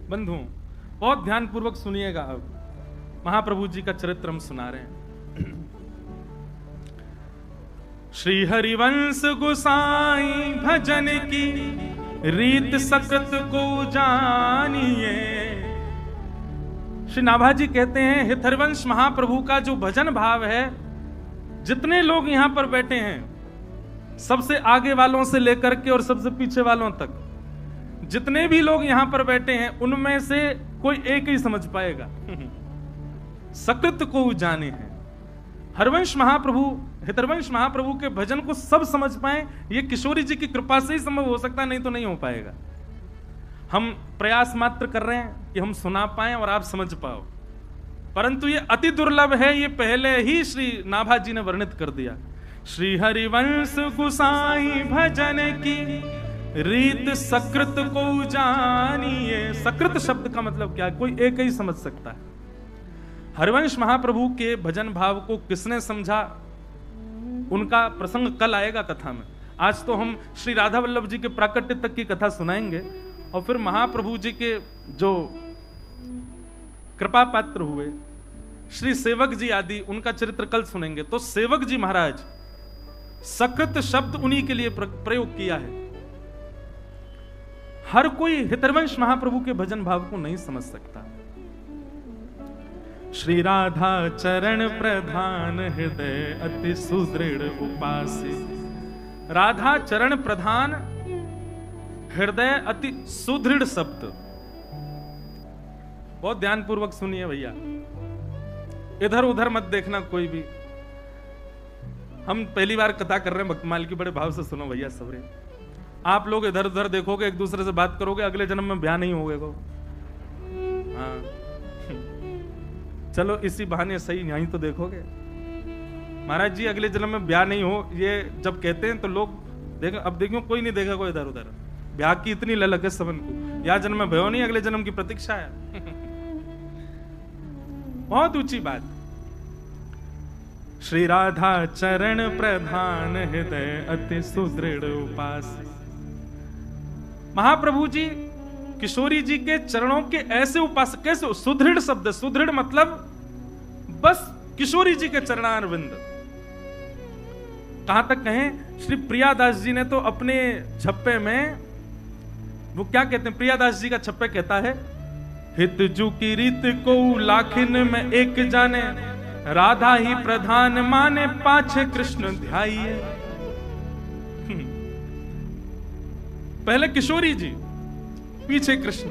बंधुओं, बहुत ध्यान पूर्वक सुनिएगा। अब महाप्रभु जी का चरित्र हम सुना रहे हैं। श्री हरिवंश गोसाई भजन की रीत सकृत को जानिए। श्री नाभाजी कहते हैं, हित हरिवंश महाप्रभु का जो भजन भाव है, जितने लोग यहां पर बैठे हैं, सबसे आगे वालों से लेकर के और सबसे पीछे वालों तक, जितने भी लोग यहां पर बैठे हैं, उनमें से कोई एक ही समझ पाएगा। सकृत को जाने हैं। हरवंश महाप्रभु, हितरवंश महाप्रभु के भजन को सब समझ पाए, ये किशोरी जी की कृपा से ही संभव हो सकता है, नहीं तो नहीं हो पाएगा। हम प्रयास मात्र कर रहे हैं कि हम सुना पाए और आप समझ पाओ, परंतु ये अति दुर्लभ है। ये पहले ही श्री नाभा जी ने वर्णित कर दिया। श्री हरिवंश गोसाई भजन की रीत सकृत को जानिए। सकृत शब्द का मतलब क्या है? कोई एक ही समझ सकता है। हरिवंश महाप्रभु के भजन भाव को किसने समझा, उनका प्रसंग कल आएगा कथा में। आज तो हम श्री राधा वल्लभ जी के प्राकट्य तक की कथा सुनाएंगे और फिर महाप्रभु जी के जो कृपा पात्र हुए श्री सेवक जी आदि, उनका चरित्र कल सुनेंगे। तो सेवक जी महाराज, सकृत शब्द उन्हीं के लिए प्रयोग किया है। हर कोई हितरवंश महाप्रभु के भजन भाव को नहीं समझ सकता। श्री राधा चरण प्रधान हृदय अति सुदृढ़ उपासी। राधा चरण प्रधान हृदय अति सुदृढ़ शब्द, बहुत ध्यान पूर्वक सुनिए भैया, इधर उधर मत देखना कोई भी। हम पहली बार कथा कर रहे हैं भक्तमाल की, बड़े भाव से सुनो भैया सबरे। आप लोग इधर उधर देखोगे, एक दूसरे से बात करोगे, अगले जन्म में ब्याह नहीं होगा। हाँ चलो इसी बहाने सही यहीं तो देखोगे। महाराज जी अगले जन्म में ब्याह नहीं हो, ये जब कहते हैं तो लोग देखो, अब देखो कोई नहीं देखा कोई इधर उधर। ब्याह की इतनी ललक है सबन को, या जन्म में भयो नहीं, अगले जन्म की प्रतीक्षा है। बहुत ऊंची बात। श्री राधा चरण प्रधान हृदय अति सुदृढ़ उपास। महाप्रभु जी किशोरी जी के चरणों के ऐसे उपासक। कैसे? सुदृढ़ शब्द, सुदृढ़ मतलब बस किशोरी जी के चरणारविंद। कहां तक कहें, श्री प्रियादास जी ने तो अपने छप्पे में वो क्या कहते हैं, प्रियादास जी का छप्पे कहता है, हित जू की रीत को लाखिन में एक जाने, राधा ही प्रधान माने पाछे कृष्ण ध्याइए। पहले किशोरी जी, पीछे कृष्ण।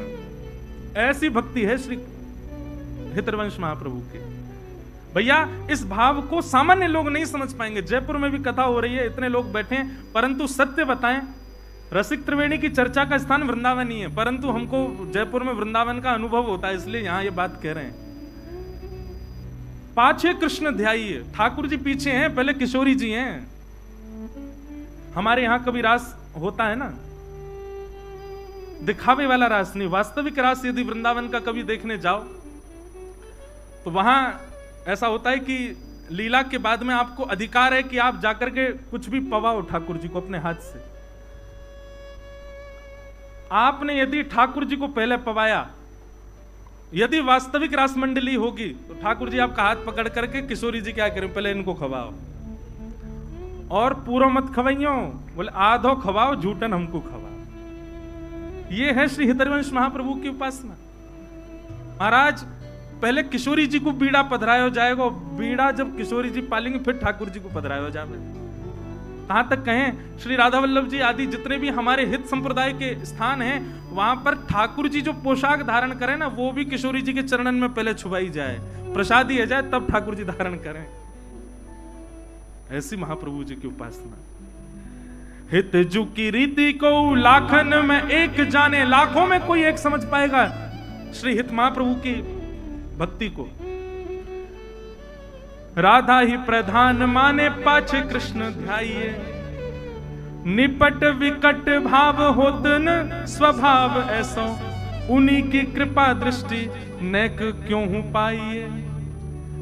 ऐसी भक्ति है श्री हितरवंश महाप्रभु की। भैया इस भाव को सामान्य लोग नहीं समझ पाएंगे। जयपुर में भी कथा हो रही है, इतने लोग बैठे हैं, परंतु सत्य बताएं, रसिक त्रिवेणी की चर्चा का स्थान वृंदावन ही है, परंतु हमको जयपुर में वृंदावन का अनुभव होता है, इसलिए यहां ये बात कह रहे हैं। पाछे कृष्ण ध्याइए, ठाकुर जी पीछे हैं, पहले किशोरी जी हैं। हमारे यहां कभी रास होता है ना, दिखावे वाला रास नहीं, वास्तविक रास यदि वृंदावन का कभी देखने जाओ तो वहां ऐसा होता है कि लीला के बाद में आपको अधिकार है कि आप जाकर के कुछ भी पवाओ ठाकुर जी को अपने हाथ से। आपने यदि ठाकुर जी को पहले पवाया, यदि वास्तविक रास मंडली होगी तो ठाकुर जी आपका हाथ पकड़ करके, किशोरी जी क्या करें, पहले इनको खवाओ, और पूरा मत खवाइयो, बोले आधो खवाओ, झूठन हमको खवाओ। ये है श्री हितरवंश महाप्रभु की उपासना। महाराज पहले किशोरी जी को बीड़ा पधराया जाएगा, बीड़ा जब किशोरी जी पालेंगे फिर ठाकुर जी को पधराया जाएगा। कहां तक कहें, श्री राधा वल्लभ जी आदि जितने भी हमारे हित संप्रदाय के स्थान हैं, वहां पर ठाकुर जी जो पोशाक धारण करें ना, वो भी किशोरी जी के चरणन में पहले छुपाई जाए, प्रसाद दिया जाए, तब ठाकुर जी धारण करें। ऐसी महाप्रभु जी की उपासना। हित जू की रीति को लाखन में एक जाने, लाखों में कोई एक समझ पाएगा श्री हित महाप्रभु की भक्ति को। राधा ही प्रधान माने पाछे कृष्ण ध्याइए, निपट विकट भाव होत न स्वभाव ऐसो, उन्हीं की कृपा दृष्टि नेक क्यों हूं पाइए।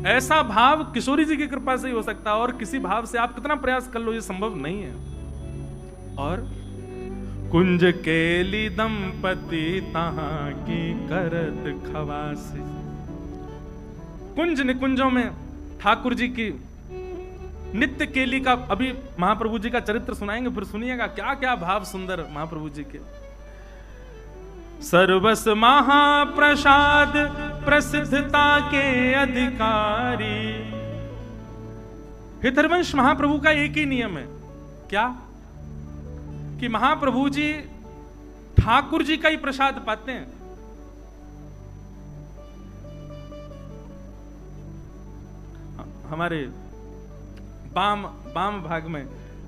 ऐसा भाव किशोरी जी की कृपा से ही हो सकता है, और किसी भाव से आप कितना प्रयास कर लो ये संभव नहीं है। और कुंज केली दंपति तहां की करत खवासी। कुंज निकुंजों में ठाकुर जी की नित्य केली का, अभी महाप्रभु जी का चरित्र सुनाएंगे, फिर सुनिएगा क्या क्या भाव सुंदर महाप्रभु जी के। सर्वस महाप्रसाद प्रसिद्धता के अधिकारी। हितरवंश महाप्रभु का एक ही नियम है, क्या कि महाप्रभु जी ठाकुर जी का ही प्रसाद पाते हैं। हमारे बाम भाग में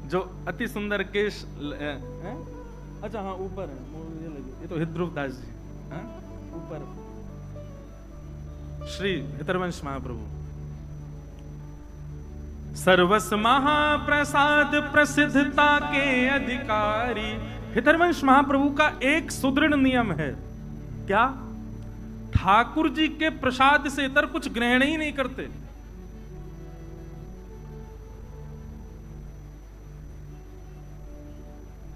जो अति सुंदर केश है? अच्छा हाँ ऊपर है, ये तो हितध्रुव दास जी, हाँ ऊपर श्री हितरवंश महाप्रभु। सर्वस महाप्रसाद प्रसिद्धता के अधिकारी। हितरवंश महाप्रभु का एक सुदृढ़ नियम है, क्या? ठाकुर जी के प्रसाद से इतर कुछ ग्रहण ही नहीं करते।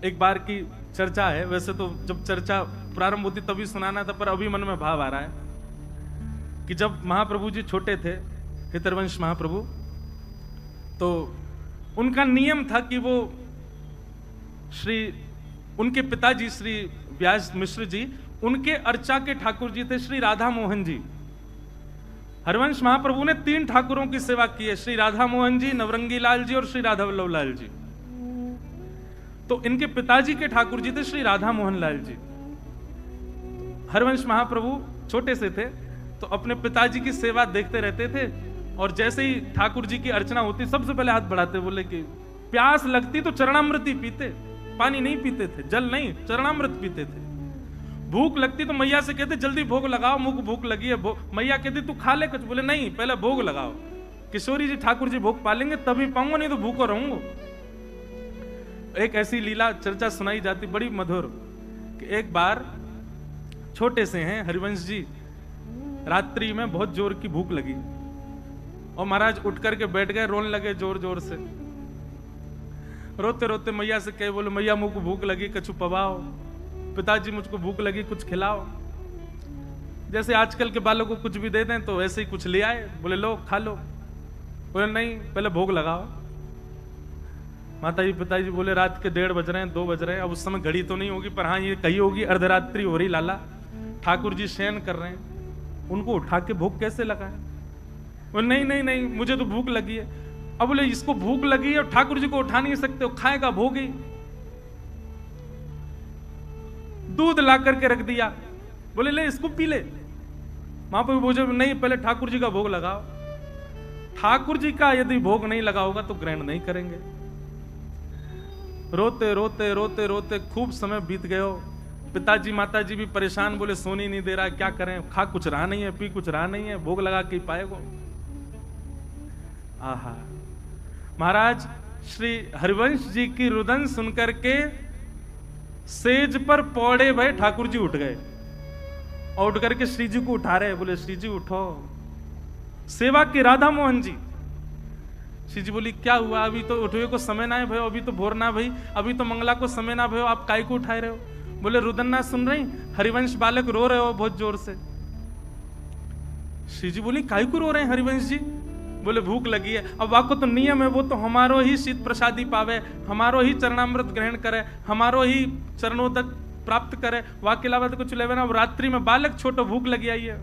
एक बार की चर्चा है, वैसे तो जब चर्चा प्रारंभ होती तभी सुनाना था, पर अभी मन में भाव आ रहा है कि जब महाप्रभु जी छोटे थे, हितरवंश महाप्रभु, तो उनका नियम था कि वो उनके पिताजी श्री व्यास मिश्र जी, उनके अर्चा के ठाकुर जी थे श्री राधा मोहन जी। हरिवंश महाप्रभु ने 3 ठाकुरों की सेवा की है, श्री राधा मोहन जी, नवरंगी लाल जी और श्री राधा वल्लभ लाल जी। तो इनके पिताजी के ठाकुर जी थे श्री राधा मोहन लाल जी। हरिवंश महाप्रभु छोटे से थे तो अपने पिताजी की सेवा देखते रहते थे, और जैसे ही ठाकुर जी की अर्चना होती सबसे पहले हाथ बढ़ाते, बोले कि प्यास लगती तो चरणामृत ही पीते, पानी नहीं पीते थे, जल नहीं, चरणामृत पीते थे। भूख लगती तो मैया से कहते जल्दी भोग लगाओ, मुझको भूख लगी है। मैया कहती तू खा ले कुछ, बोले नहीं पहले भोग लगाओ। किशोरी जी ठाकुर जी भोग पालेंगे तभी पाऊंगा, नहीं तो भूखो रहूंगा। एक ऐसी लीला चर्चा सुनाई जाती बड़ी मधुर कि एक बार छोटे से हैं हरिवंश जी, रात्रि में बहुत जोर की भूख लगी और महाराज उठ करके बैठ गए, रोने लगे जोर जोर से। रोते रोते मैया से कहे, बोले मैया मुझको भूख लगी, कछु पवाओ। पिताजी मुझको भूख लगी, कुछ खिलाओ। जैसे आजकल के बालों को कुछ भी दे दें तो ऐसे ही कुछ ले आए, बोले लो खा लो। बोले नहीं पहले भोग लगाओ। माताजी पिताजी बोले रात के 1:30 बज रहे हैं, 2 बज रहे हैं। अब उस समय घड़ी तो नहीं होगी, पर हाँ ये कही होगी अर्धरात्रि हो रही लाला, ठाकुर जी शयन कर रहे हैं, उनको उठा के भूख कैसे लगाए? बोले नहीं नहीं नहीं मुझे तो भूख लगी है। अब बोले इसको भूख लगी है और ठाकुर जी को उठा नहीं सकते हो, खाएगा भोग ही। दूध ला करके रख दिया, बोले ले इसको पी ले। वहां पर बोझे नहीं पहले ठाकुर जी का भोग लगाओ। ठाकुर जी का यदि भोग नहीं लगा होगा तो ग्रहण नहीं करेंगे। रोते रोते रोते रोते खूब समय बीत गयो। पिताजी माताजी भी परेशान, बोले सोनी नहीं दे रहा, क्या करें, खा कुछ रहा नहीं है, पी कुछ रहा नहीं है, भोग लगा के पाएगो। आहा, महाराज श्री हरिवंश जी की रुदन सुनकर के सेज पर पौड़े भय ठाकुर जी उठ गए और उठ करके श्री जी को उठा रहे, बोले श्री जी उठो। सेवा की राधा मोहन जी। श्री जी बोली क्या हुआ, अभी तो उठवे को समय ना है भयो, अभी तो भोर ना भई, अभी तो मंगला को समय ना भयो, आप काय को उठाए रहे हो? बोले रुदन ना सुन रही, हरिवंश बालक रो रहे हो बहुत जोर से। श्री जी बोली काय को रो रहे हैं हरिवंश जी? बोले भूख लगी है। अब वाको तो नियम है, वो तो हमारो ही शीत प्रसादी पावे, हमारो ही चरणामृत ग्रहण करे, हमारो ही चरणों तक प्राप्त करे, वाके अलावा तो कुछ लेवे ना। अब रात्रि में बालक छोटो भूख लगी आई है।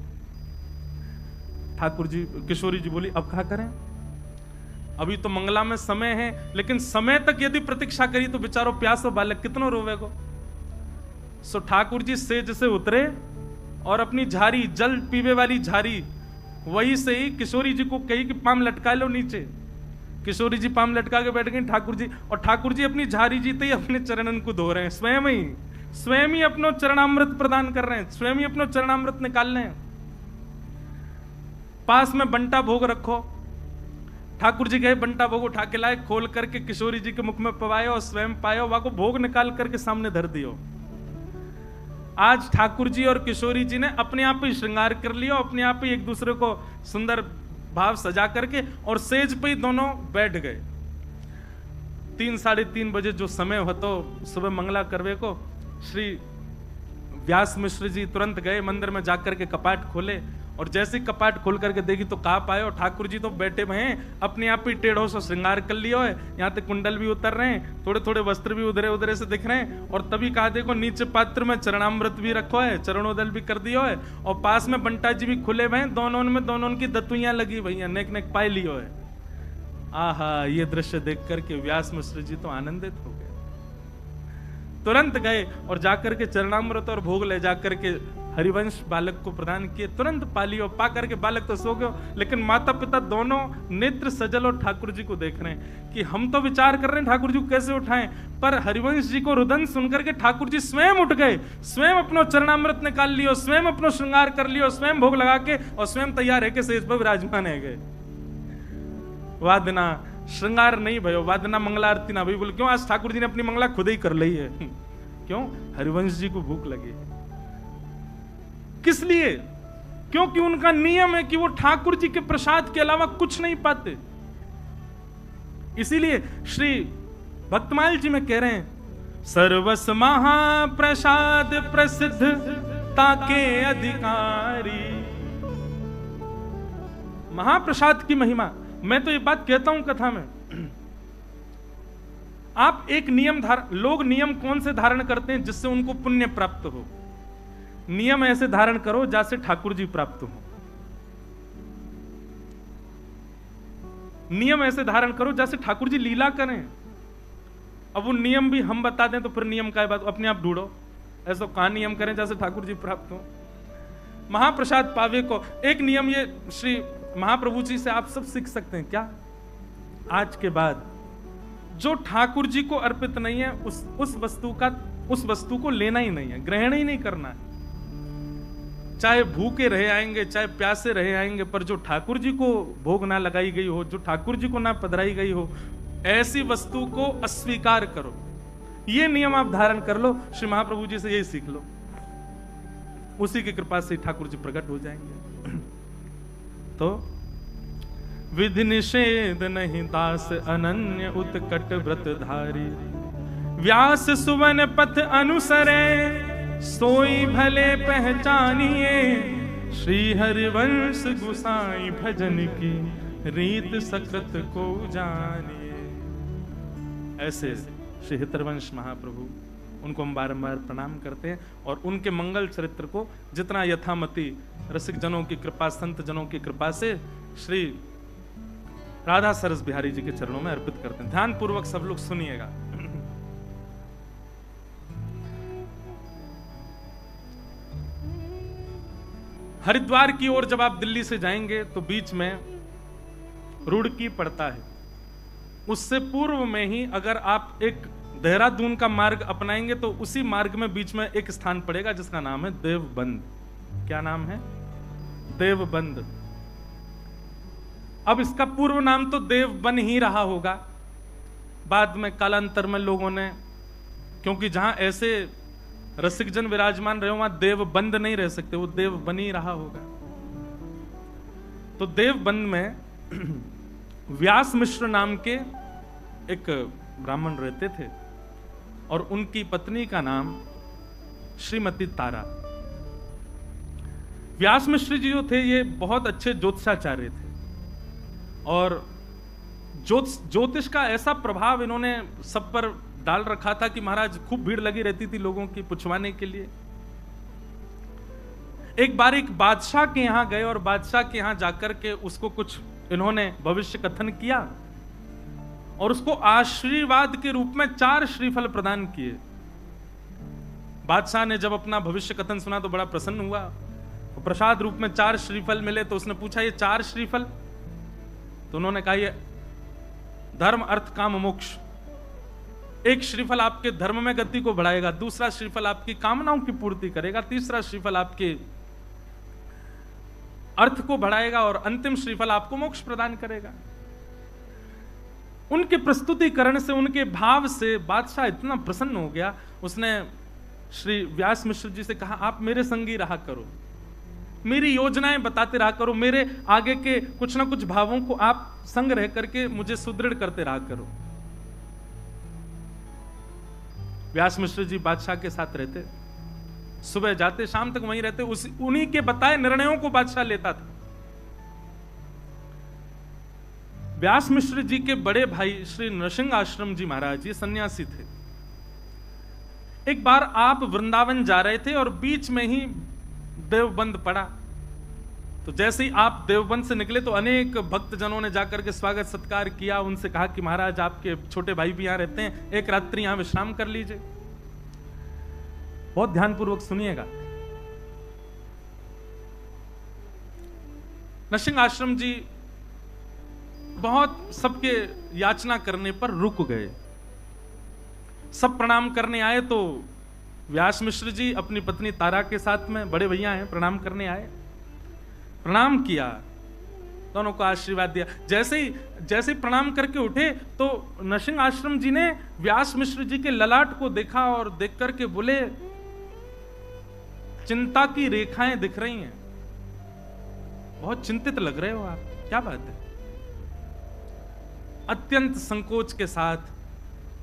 ठाकुर जी किशोरी जी बोली अब क्या करें, अभी तो मंगला में समय है, लेकिन समय तक यदि प्रतीक्षा करी तो बेचारो प्यासो बालक कितनो रोवेगो। सो ठाकुर जी सेज से उतरे और अपनी झारी, जल पीवे वाली झारी, वही से ही किशोरी जी को कही कि पाम लटका लो नीचे। किशोरी जी पाम लटका के बैठ गई ठाकुर जी, और ठाकुर जी अपनी झारी जीते ही अपने चरणन को धो रहे हैं, स्वयं ही अपनो चरणामृत प्रदान कर रहे हैं, स्वयं ही अपनो चरणामृत निकाल रहे हैं। पास में बंटा भोग रखो। ठाकुर जी गए, बंटा भोग उठा के लाए, खोल करके किशोरी जी के मुख में पवाए और स्वयं पायो, वहां को भोग निकाल करके सामने धर दियो। आज ठाकुर जी और किशोरी जी ने अपने आप ही श्रृंगार कर लिया, अपने आप ही एक दूसरे को सुंदर भाव सजा करके और सेज पे ही दोनों बैठ गए। 3 साढ़े 3 बजे जो समय हो तो सुबह मंगला करवे को, श्री व्यास मिश्र जी तुरंत गए मंदिर में जाकर के कपाट खोले, और जैसे कपाट खोल करके देखी तो कहा पाए और ठाकुर जी तो बैठे हुए हैं, अपने आप ही टेढ़ों से श्रृंगार कर लिया है, यहाँ तक कुंडल भी उतर रहे हैं, थोड़े थोड़े वस्त्र भी उधरे उधरे से दिख रहे हैं, और तभी कहा देखो नीचे पात्र में चरणामृत भी रखो है, चरणोदल भी कर दियो है, और पास में बंटा जी भी खुले हुए हैं, दोनों की दतुइयां लगी हुई हैं, नेक नेक पाए लियो है। आहा, ये दृश्य देख करके व्यास मिश्र जी तो आनंदित हो गए, तुरंत गए और जाकर के चरणामृत और भोग ले जाकर के हरिवंश बालक को प्रदान किए, तुरंत पाली, और पा करके बालक तो सो गए, लेकिन माता पिता दोनों नेत्र सजल और ठाकुर जी को देख रहे हैं कि हम तो विचार कर रहे हैं ठाकुर जी को कैसे उठाएं, पर हरिवंश जी को रुदन सुनकर के ठाकुर जी स्वयं उठ गए, स्वयं अपनो चरणामृत निकाल लियो, स्वयं अपनो श्रृंगार कर लियो, स्वयं भोग लगा के और स्वयं तैयार है के सेज पर विराजमान है गए। वादना श्रृंगार नहीं भयो, वादना मंगला आरती ना भाई, बोले क्यों? आज ठाकुर जी ने अपनी मंगला खुद ही कर ली है। क्यों? हरिवंश जी को भूख लगी। किस लिए? क्योंकि उनका नियम है कि वो ठाकुर जी के प्रसाद के अलावा कुछ नहीं पाते। इसीलिए श्री भक्तमाल जी में कह रहे हैं, सर्वस महाप्रसाद प्रसिद्ध ताके अधिकारी। महाप्रसाद की महिमा, मैं तो ये बात कहता हूं कथा में, आप एक नियम लोग नियम कौन से धारण करते हैं जिससे उनको पुण्य प्राप्त हो? नियम ऐसे धारण करो जैसे ठाकुर जी प्राप्त हो। नियम ऐसे धारण करो जैसे ठाकुर जी लीला करें। अब वो नियम भी हम बता दें तो फिर नियम का बात अपने आप ढूंढो, ऐसा कहां नियम करें जैसे ठाकुर जी प्राप्त हो। महाप्रसाद पावे को एक नियम ये श्री महाप्रभु जी से आप सब सीख सकते हैं। क्या? आज के बाद जो ठाकुर जी को अर्पित नहीं है उस वस्तु को लेना ही नहीं है, ग्रहण ही नहीं करना है। चाहे भूखे रहे आएंगे, चाहे प्यासे रहे आएंगे, पर जो ठाकुर जी को भोग ना लगाई गई हो, जो ठाकुर जी को ना पधराई गई हो, ऐसी वस्तु को अस्वीकार करो। ये नियम आप धारण कर लो, श्री महाप्रभु जी से यही सीख लो, उसी की कृपा से ठाकुर जी प्रकट हो जाएंगे। तो विधि निषेध नहीं दास अनन्य उत्कट व्रतधारी, व्यास सुवन पथ अनुसरे सोई भले पहचानिए, श्री हरिवंश गुसाई भजन की रीत सकृत को जानिए। ऐसे श्री हितरवंश महाप्रभु, उनको हम बारंबार प्रणाम करते हैं और उनके मंगल चरित्र को जितना यथामति रसिक जनों की कृपा, संत जनों की कृपा से श्री राधा सरस बिहारी जी के चरणों में अर्पित करते हैं। ध्यान पूर्वक सब लोग सुनिएगा। हरिद्वार की ओर जब आप दिल्ली से जाएंगे तो बीच में रुड़की पड़ता है, उससे पूर्व में ही अगर आप एक देहरादून का मार्ग अपनाएंगे तो उसी मार्ग में बीच में एक स्थान पड़ेगा जिसका नाम है देवबंद। क्या नाम है? देवबंद। अब इसका पूर्व नाम तो देवबन ही रहा होगा, बाद में कालांतर में लोगों ने, क्योंकि जहां ऐसे रसिक जन विराजमान रहे वहां देवबंद नहीं रह सकते, वो देवबन ही रहा होगा। तो देवबंद में व्यास मिश्र नाम के एक ब्राह्मण रहते थे और उनकी पत्नी का नाम श्रीमती तारा। व्यास मिश्र जी जो थे ये बहुत अच्छे ज्योतिषाचार्य थे और ज्योतिष का ऐसा प्रभाव इन्होंने सब पर डाल रखा था कि महाराज खूब भीड़ लगी रहती थी लोगों की पुछवाने के लिए। एक बार एक बादशाह के यहां गए और बादशाह के यहां जाकर के उसको कुछ इन्होंने भविष्य कथन किया और उसको आशीर्वाद के रूप में 4 श्रीफल प्रदान किए। बादशाह ने जब अपना भविष्य कथन सुना तो बड़ा प्रसन्न हुआ। प्रसाद रूप में 4 श्रीफल मिले तो उसने पूछा ये 4 श्रीफल? तो उन्होंने कहा ये धर्म अर्थ काम मोक्ष। एक श्रीफल आपके धर्म में गति को बढ़ाएगा, दूसरा श्रीफल आपकी कामनाओं की पूर्ति करेगा, तीसरा श्रीफल आपके अर्थ को बढ़ाएगा और अंतिम श्रीफल आपको मोक्ष प्रदान करेगा। उनके प्रस्तुतिकरण से, उनके भाव से बादशाह इतना प्रसन्न हो गया, उसने श्री व्यास मिश्र जी से कहा आप मेरे संगी रहा करो, मेरी योजनाएं बताते रहा करो, मेरे आगे के कुछ ना कुछ भावों को आप संग रह करके मुझे सुदृढ़ करते रहा करो। व्यास मिश्र जी बादशाह के साथ रहते, सुबह जाते शाम तक वहीं रहते, उन्हीं के बताए निर्णयों को बादशाह लेता था। व्यास मिश्र जी के बड़े भाई श्री नृसिंह आश्रम जी महाराज, ये सन्यासी थे। एक बार आप वृंदावन जा रहे थे और बीच में ही देवबंद पड़ा, तो जैसे ही आप देवबंद से निकले तो अनेक भक्तजनों ने जाकर के स्वागत सत्कार किया, उनसे कहा कि महाराज आपके छोटे भाई भी यहां रहते हैं, एक रात्रि यहां विश्राम कर लीजिए। बहुत ध्यानपूर्वक सुनिएगा। नृसिंह आश्रम जी बहुत सबके याचना करने पर रुक गए। सब प्रणाम करने आए तो व्यास मिश्र जी अपनी पत्नी तारा के साथ में, बड़े भैया हैं, प्रणाम करने आए, प्रणाम किया, दोनों को आशीर्वाद दिया। जैसे ही प्रणाम करके उठे तो नृसिंह आश्रम जी ने व्यास मिश्र जी के ललाट को देखा और देख करके बोले, चिंता की रेखाएं दिख रही हैं, बहुत चिंतित लग रहे हो आप, क्या बात है? अत्यंत संकोच के साथ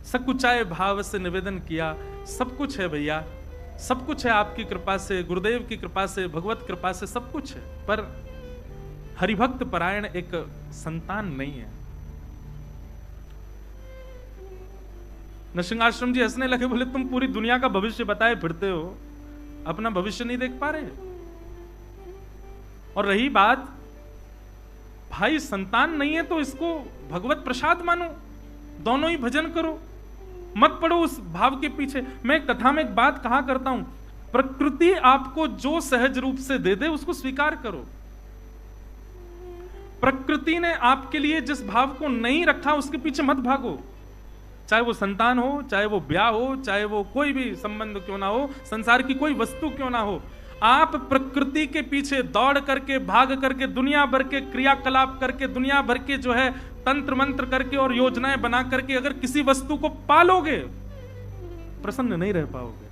सकुचाए भाव से निवेदन किया, सब कुछ है भैया, सब कुछ है आपकी कृपा से, गुरुदेव की कृपा से, भगवत कृपा से सब कुछ है, पर हरिभक्त परायण एक संतान नहीं है। नृसिंह आश्रम जी हंसने लगे, बोले तुम पूरी दुनिया का भविष्य बताए फिरते हो, अपना भविष्य नहीं देख पा रहे। और रही बात भाई संतान नहीं है तो इसको भगवत प्रसाद मानो, दोनों ही भजन करो, मत पड़ो उस भाव के पीछे। मैं कथा में एक बात कहा करता हूं, प्रकृति आपको जो सहज रूप से दे दे उसको स्वीकार करो। प्रकृति ने आपके लिए जिस भाव को नहीं रखा उसके पीछे मत भागो, चाहे वो संतान हो, चाहे वो ब्याह हो, चाहे वो कोई भी संबंध क्यों ना हो, संसार की कोई वस्तु क्यों ना हो। आप प्रकृति के पीछे दौड़ करके, भाग करके, दुनिया भर के क्रियाकलाप करके, दुनिया भर के जो है तंत्र मंत्र करके और योजनाएं बना करके अगर किसी वस्तु को पालोगे, प्रसन्न नहीं रह पाओगे।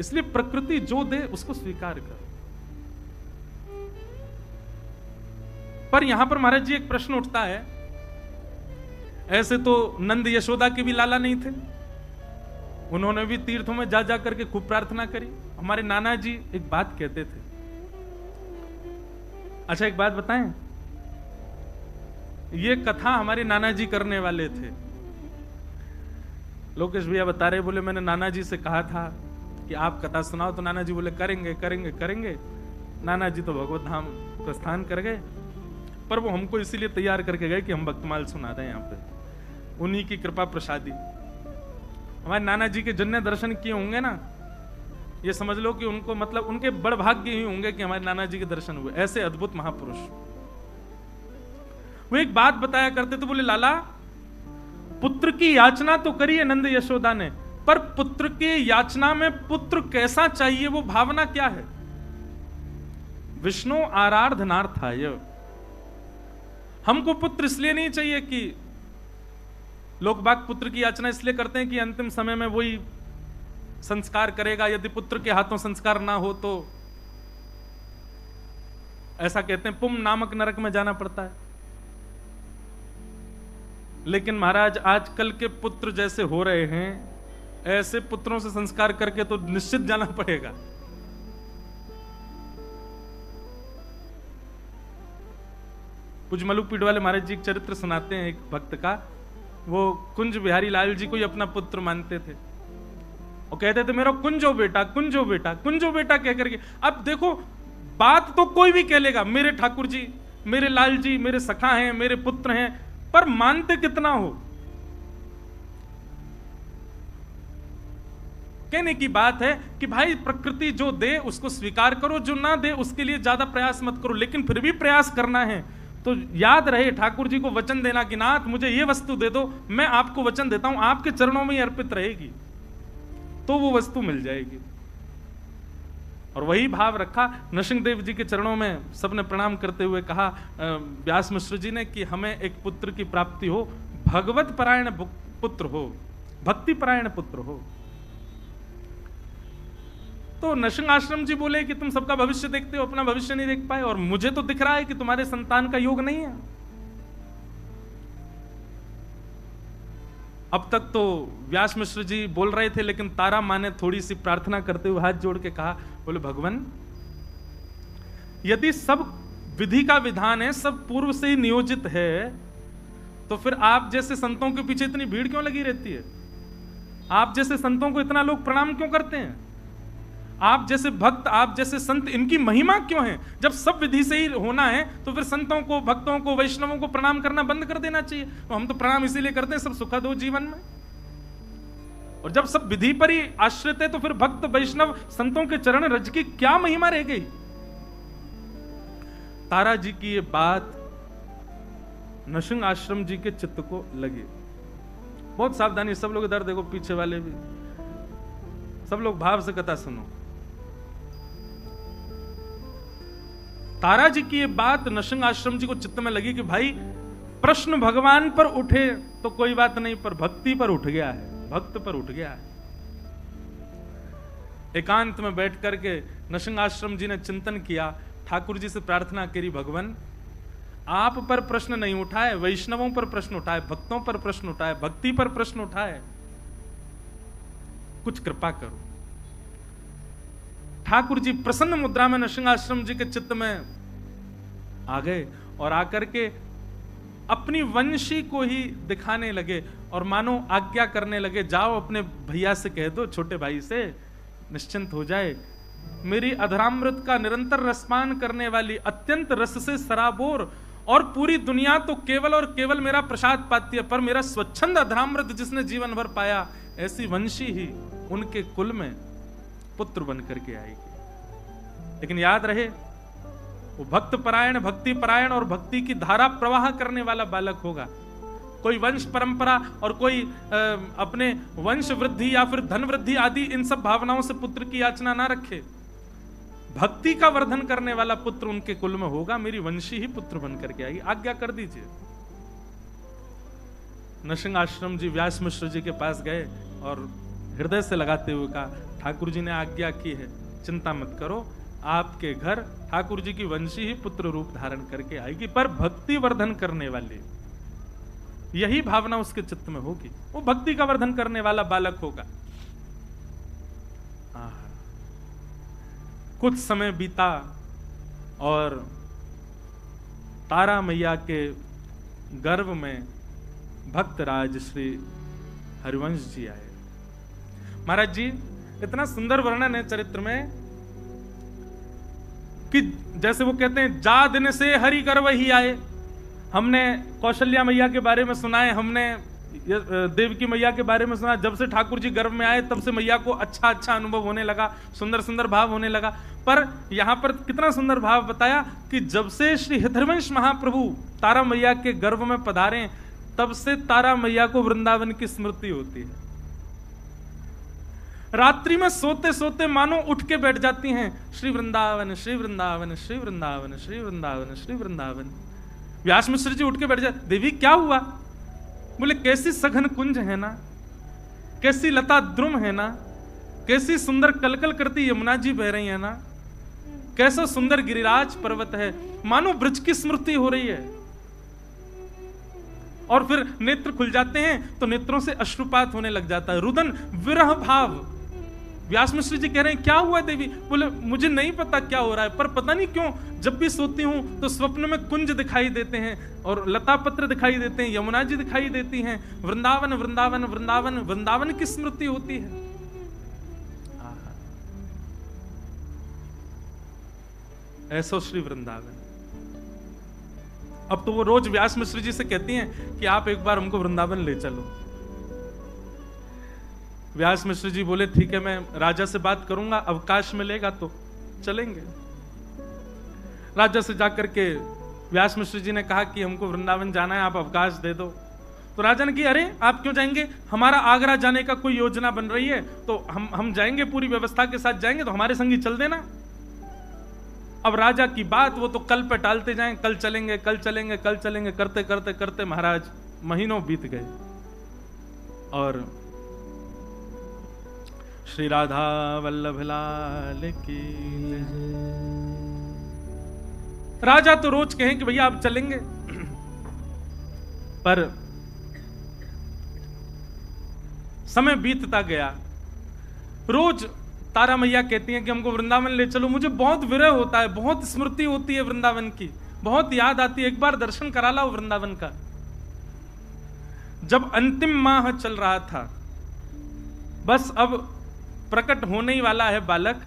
इसलिए प्रकृति जो दे उसको स्वीकार करो। पर यहां पर महाराज जी एक प्रश्न उठता है, ऐसे तो नंद यशोदा के भी लाला नहीं थे, उन्होंने भी तीर्थों में जा जा करके खूब प्रार्थना करी। हमारे नाना जी एक बात कहते थे, अच्छा एक बात बताएं, ये कथा हमारे नाना जी करने वाले थे। लोकेश भैया बता रहे, बोले मैंने नाना जी से कहा था कि आप कथा सुनाओ, तो नाना जी बोले करेंगे करेंगे करेंगे। नाना जी तो भगवत धाम प्रस्थान कर गए, पर वो हमको इसीलिए तैयार करके गए कि हम भक्तमाल सुना दें यहाँ पे, उन्हीं की कृपा प्रसादी। हमारे नाना जी के जिनने दर्शन किए होंगे ना, ये समझ लो कि उनको मतलब उनके बड़ भाग्य ही होंगे कि हमारे नाना जी के दर्शन हुए, ऐसे अद्भुत महापुरुष। वो एक बात बताया करते थे, बोले लाला पुत्र की याचना तो करी है नंद यशोदा ने, पर पुत्र की याचना में पुत्र कैसा चाहिए, वो भावना क्या है? विष्णु आराधनार्थाय। हमको पुत्र इसलिए नहीं चाहिए कि लोग बाग पुत्र की याचना इसलिए करते हैं कि अंतिम समय में वही संस्कार करेगा, यदि पुत्र के हाथों संस्कार ना हो तो ऐसा कहते हैं पुम नामक नरक में जाना पड़ता है। लेकिन महाराज आजकल के पुत्र जैसे हो रहे हैं, ऐसे पुत्रों से संस्कार करके तो निश्चित जाना पड़ेगा। पूज्य मलुकपीठ वाले महाराज जी एक चरित्र सुनाते हैं एक भक्त का। वो कुंज बिहारी लाल जी को ही अपना पुत्र मानते थे और कहते थे मेरा कुंजो बेटा, कुंजो बेटा, कुंजो बेटा कह करके। अब देखो बात तो कोई भी कह लेगा, मेरे ठाकुर जी, मेरे लाल जी, मेरे सखा हैं, मेरे पुत्र हैं, पर मानते कितना हो। कहने की बात है कि भाई प्रकृति जो दे उसको स्वीकार करो, जो ना दे उसके लिए ज्यादा प्रयास मत करो, लेकिन फिर भी प्रयास करना है तो याद रहे ठाकुर जी को वचन देना कि नाथ मुझे ये वस्तु दे दो, मैं आपको वचन देता हूं आपके चरणों में ही अर्पित रहेगी, तो वो वस्तु मिल जाएगी। और वही भाव रखा। नरसिंहदेव जी के चरणों में सबने प्रणाम करते हुए कहा व्यास मिश्र जी ने कि हमें एक पुत्र की प्राप्ति हो, भगवत परायण पुत्र हो, भक्ति परायण पुत्र हो। तो नरसिंह आश्रम जी बोले कि तुम सबका भविष्य देखते हो, अपना भविष्य नहीं देख पाए, और मुझे तो दिख रहा है कि तुम्हारे संतान का योग नहीं है। अब तक तो व्यास मिश्र जी बोल रहे थे, लेकिन तारा माँ ने थोड़ी सी प्रार्थना करते हुए हाथ जोड़ के कहा, बोले भगवान, यदि सब विधि का विधान है, सब पूर्व से ही नियोजित है, तो फिर आप जैसे संतों के पीछे इतनी भीड़ क्यों लगी रहती है? आप जैसे संतों को इतना लोग प्रणाम क्यों करते हैं? आप जैसे भक्त, आप जैसे संत, इनकी महिमा क्यों है? जब सब विधि से ही होना है तो फिर संतों को, भक्तों को, वैष्णवों को प्रणाम करना बंद कर देना चाहिए। तो हम तो प्रणाम इसीलिए करते हैं सब सुखद हो जीवन में। और जब सब विधि पर ही आश्रित है तो फिर भक्त, वैष्णव, संतों के चरण रज की क्या महिमा रह गई? तारा जी की ये बात नृसिंह आश्रम जी के चित्त को लगी। बहुत सावधानी, सब लोग इधर देखो, पीछे वाले भी, सब लोग भाव से कथा सुनो। तारा जी की ये बात नृसिंह आश्रम जी को चित्त में लगी कि भाई प्रश्न भगवान पर उठे तो कोई बात नहीं, पर भक्ति पर उठ गया है, भक्त पर उठ गया है। एकांत में बैठ करके नृसिंह आश्रम जी ने चिंतन किया, ठाकुर जी से प्रार्थना करी, भगवान आप पर प्रश्न नहीं उठाए, वैष्णवों पर प्रश्न उठाए, भक्तों पर प्रश्न उठाए, भक्ति पर प्रश्न उठाए, कुछ कृपा करो। ठाकुर जी प्रसन्न मुद्रा में नृसिंह आश्रम जी के चित्त में आ गए और आकर के अपनी वंशी को ही दिखाने लगे और मानो आज्ञा करने लगे, जाओ अपने भैया से कह दो, छोटे भाई से, निश्चिंत हो जाए। मेरी अधरामृत का निरंतर रसपान करने वाली, अत्यंत रस से सराबोर, और पूरी दुनिया तो केवल और केवल मेरा प्रसाद पाती है, पर मेरा स्वच्छंद अधरामृत जिसने जीवन भर पाया, ऐसी वंशी ही उनके कुल में पुत्र बन करके आएगी। लेकिन याद रहे, वो भक्त परायण, भक्ति परायण और भक्ति की धारा प्रवाह करने वाला बालक होगा। कोई वंश परंपरा और कोई अपने वंश वृद्धि या फिर धन वृद्धि आदि इन सब भावनाओं से पुत्र की याचना ना रखे। भक्ति का वर्धन करने वाला पुत्र उनके कुल में होगा, मेरी वंशी ही पुत्र बन करके आएगी, आज्ञा कर दीजिए। नृसिंह आश्रम जी व्यास मिश्र जी के पास गए और हृदय से लगाते हुए कहा, ठाकुर जी ने आज्ञा की है, चिंता मत करो, आपके घर ठाकुर जी की वंशी ही पुत्र रूप धारण करके आएगी, पर भक्ति वर्धन करने वाली, यही भावना उसके चित्त में होगी, वो भक्ति का वर्धन करने वाला बालक होगा। कुछ समय बीता और तारा मैया के गर्भ में भक्तराज श्री हरिवंश जी आए। महाराज जी, इतना सुंदर वर्णन है चरित्र में कि जैसे वो कहते हैं, जा दिन से हरि गर्भ ही आए। हमने कौशल्या मैया के बारे में सुना है, हमने देवकी मैया के बारे में सुना, जब से ठाकुर जी गर्भ में आए तब से मैया को अच्छा अच्छा अनुभव होने लगा, सुंदर सुंदर भाव होने लगा। पर यहां पर कितना सुंदर भाव बताया कि जब से श्री हरिवंश महाप्रभु तारा मैया के गर्भ में पधारे, तब से तारा मैया को वृंदावन की स्मृति होती है। रात्रि में सोते सोते मानो उठ के बैठ जाती हैं, श्री वृंदावन श्री वृंदावन श्री वृंदावन श्री वृंदावन श्री वृंदावन। व्यास मिश्र जी उठ के बैठ जाते, देवी क्या हुआ? बोले, कैसी सघन कुंज है ना, कैसी लता द्रुम है ना, कैसी सुंदर कलकल करती यमुना जी बह रही है ना, कैसा सुंदर गिरिराज पर्वत है, मानो ब्रज की स्मृति हो रही है। और फिर नेत्र खुल जाते हैं तो नेत्रों से अश्रुपात होने लग जाता है, रुदन विरह भाव। व्यास मिश्र जी कह रहे हैं, क्या हुआ देवी? बोले, मुझे नहीं पता क्या हो रहा है, पर पता नहीं क्यों जब भी सोती हूं तो स्वप्न में कुंज दिखाई देते हैं और लता पत्र दिखाई देते हैं, यमुना जी दिखाई देती हैं, वृंदावन वृंदावन वृंदावन वृंदावन की स्मृति होती है। ऐसो श्री वृंदावन। अब तो वो रोज व्यास मिश्र जी से कहती हैं कि आप एक बार हमको वृंदावन ले चलो। व्यास मिश्र जी बोले, ठीक है, मैं राजा से बात करूंगा, अवकाश मिलेगा तो चलेंगे। राजा से जाकर के व्यास मिश्र जी ने कहा कि हमको वृंदावन जाना है, आप अवकाश दे दो। तो राजा ने कहा, अरे आप क्यों जाएंगे, हमारा आगरा जाने का कोई योजना बन रही है, तो हम जाएंगे, पूरी व्यवस्था के साथ जाएंगे, तो हमारे संग ही चल देना। अब राजा की बात वो तो कल पे टालते जाएं, कल चलेंगे कल चलेंगे कल चलेंगे, करते करते करते महाराज महीनों बीत गए और श्री राधा वल्लभ लाल की राजा तो रोज कहें कि भैया आप चलेंगे, पर समय बीतता गया। रोज तारा मैया कहती हैं कि हमको वृंदावन ले चलो, मुझे बहुत विरह होता है, बहुत स्मृति होती है वृंदावन की, बहुत याद आती है, एक बार दर्शन करा लाओ वृंदावन का। जब अंतिम माह चल रहा था, बस अब प्रकट होने ही वाला है बालक,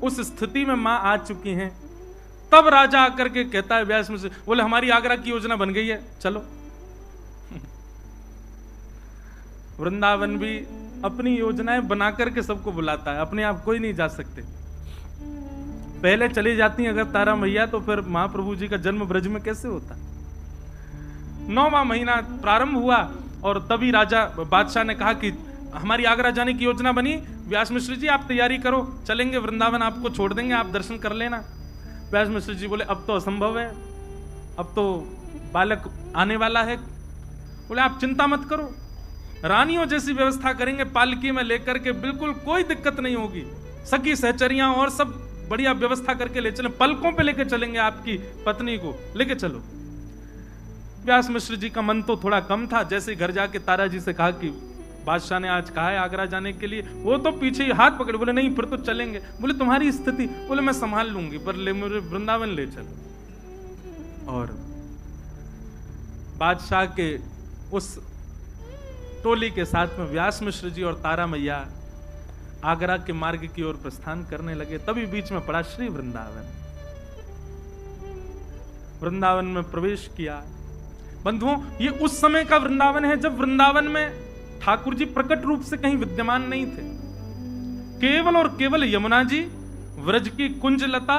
उस स्थिति में मां आ चुकी हैं, तब राजा आकर के कहता है व्यास मुझसे, बोले हमारी आगरा की योजना बन गई है, चलो। वृंदावन भी अपनी योजनाएं बना करके सबको बुलाता है, अपने आप कोई नहीं जा सकते। पहले चली जाती अगर तारा मैया, तो फिर महाप्रभु जी का जन्म ब्रज में कैसे होता। 9वां महीना प्रारंभ हुआ और तभी राजा बादशाह ने कहा कि हमारी आगरा जाने की योजना बनी, व्यास मिश्र जी आप तैयारी करो, चलेंगे वृंदावन, आपको छोड़ देंगे, आप दर्शन कर लेना। व्यास मिश्र जी बोले अब तो असंभव है, अब तो बालक आने वाला है। बोले आप चिंता मत करो, रानियों जैसी व्यवस्था करेंगे, पालकी में लेकर के, बिल्कुल कोई दिक्कत नहीं होगी, सखी सहचरियां और सब बढ़िया व्यवस्था करके ले चले, पलकों पे लेके चलेंगे, आपकी पत्नी को लेके चलो। व्यास मिश्र जी का मन तो थोड़ा कम था, जैसे घर जाके तारा जी से कहा कि बादशाह ने आज कहा है आगरा जाने के लिए, वो तो पीछे ही हाथ पकड़े, बोले नहीं फिर तो चलेंगे। बोले तुम्हारी स्थिति, बोले मैं संभाल लूंगी, पर ले मुझे वृंदावन ले चलो। और बादशाह के उस टोली के साथ में व्यास मिश्र जी और तारा मैया आगरा के मार्ग की ओर प्रस्थान करने लगे। तभी बीच में पड़ा श्री वृंदावन। वृंदावन में प्रवेश किया। बंधुओं, ये उस समय का वृंदावन है जब वृंदावन में ठाकुर जी प्रकट रूप से कहीं विद्यमान नहीं थे। केवल और केवल यमुना जी, व्रज की कुंजलता,